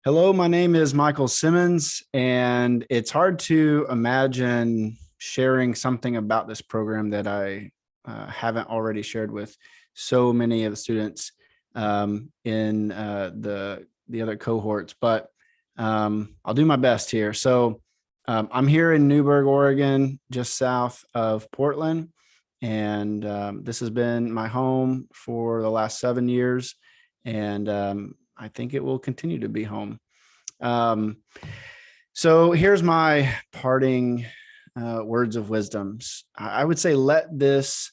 Hello, my name is Michael Simmons, and it's hard to imagine sharing something about this program that I haven't already shared with so many of the students in the other cohorts. But I'll do my best here. I'm here in Newberg, Oregon, just south of Portland, and this has been my home for the last 7 years, and I think it will continue to be home. Um, so here's my parting words of wisdoms. I would say let this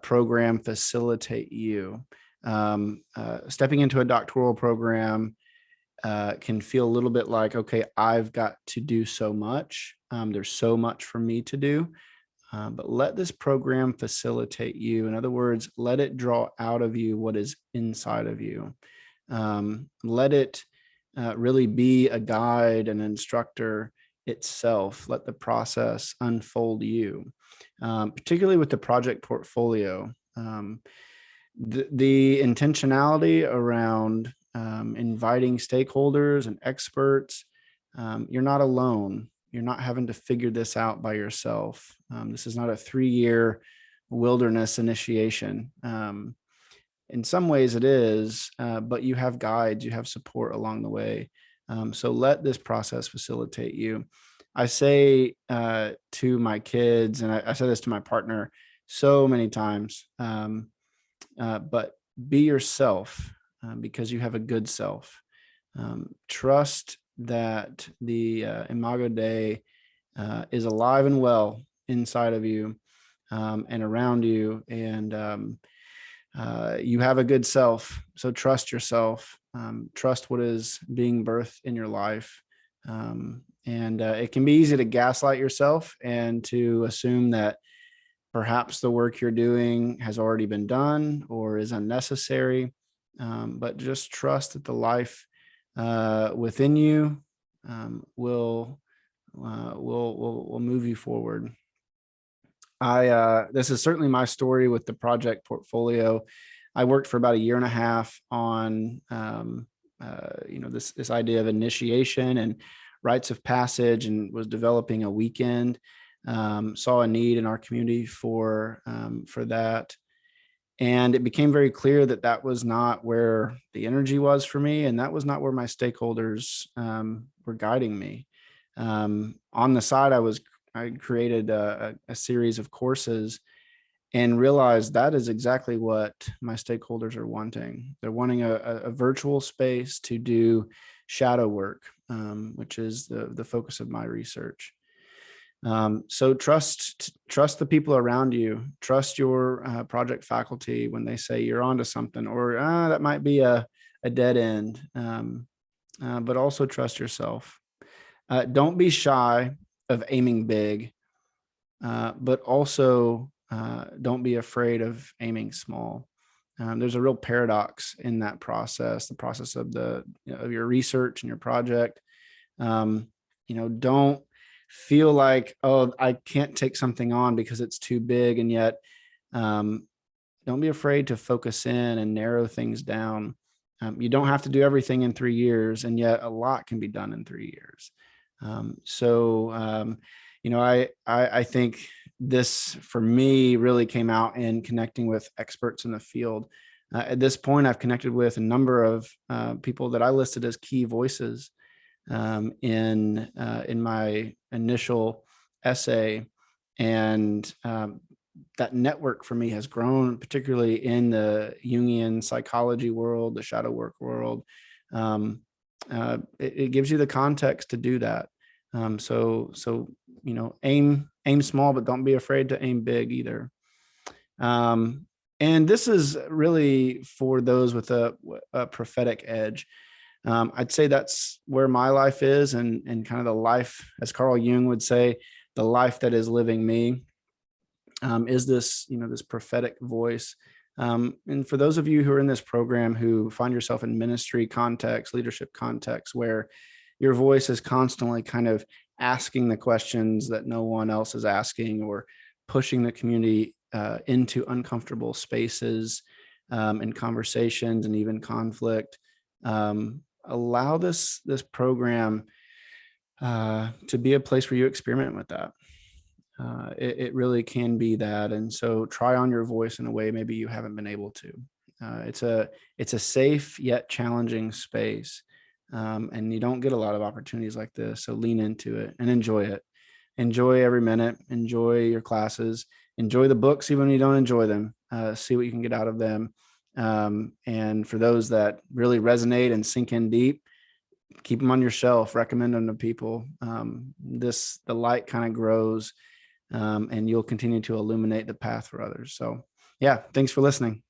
program facilitate you. Stepping into a doctoral program can feel a little bit like, okay, I've got to do so much. There's so much for me to do. But let this program facilitate you. In other words, let it draw out of you what is inside of you. Let it really be a guide, an instructor itself. Let the process unfold you, particularly with the project portfolio. The intentionality around inviting stakeholders and experts. You're not alone. You're not having to figure this out by yourself. This is not a 3-year wilderness initiation. In some ways it is, but you have guides, you have support along the way. So let this process facilitate you. I say to my kids, and I say this to my partner so many times, but be yourself because you have a good self. Trust that the Imago Dei is alive and well inside of you and around you, and you have a good self. So trust yourself. Trust what is being birthed in your life. And it can be easy to gaslight yourself and to assume that perhaps the work you're doing has already been done or is unnecessary. But just trust that the life within you will move you forward. This is certainly my story with the project portfolio. I worked for about a year and a half on this idea of initiation and rites of passage, and was developing a weekend. Saw a need in our community for that, and it became very clear that that was not where the energy was for me, and that was not where my stakeholders were guiding me. On the side, I created a series of courses and realized that is exactly what my stakeholders are wanting. They're wanting a virtual space to do shadow work, which is the focus of my research. So trust the people around you. Trust your project faculty when they say you're onto something, or that might be a dead end. But also trust yourself. Don't be shy of aiming big, but also don't be afraid of aiming small. There's a real paradox in that process, the process of of your research and your project. Don't feel like, oh, I can't take something on because it's too big, and yet don't be afraid to focus in and narrow things down. You don't have to do everything in 3 years, and yet a lot can be done in 3 years. I think this for me really came out in connecting with experts in the field. At this point, I've connected with a number of people that I listed as key voices in my initial essay, and that network for me has grown, particularly in the Jungian psychology world, the shadow work world. It gives you the context to do that. Aim small, but don't be afraid to aim big either. And this is really for those with a prophetic edge. I'd say that's where my life is, and kind of the life, as Carl Jung would say, the life that is living me, is this, this prophetic voice. And for those of you who are in this program who find yourself in ministry context, leadership context, where your voice is constantly kind of asking the questions that no one else is asking, or pushing the community into uncomfortable spaces and conversations and even conflict. allow this program to be a place where you experiment with that. It really can be that. And so try on your voice in a way maybe you haven't been able to. It's a safe yet challenging space. And you don't get a lot of opportunities like this. So lean into it and enjoy it. Enjoy every minute. Enjoy your classes. Enjoy the books, even when you don't enjoy them. See what you can get out of them. And for those that really resonate and sink in deep, keep them on your shelf, recommend them to people. The light kind of grows, and you'll continue to illuminate the path for others. So yeah, thanks for listening.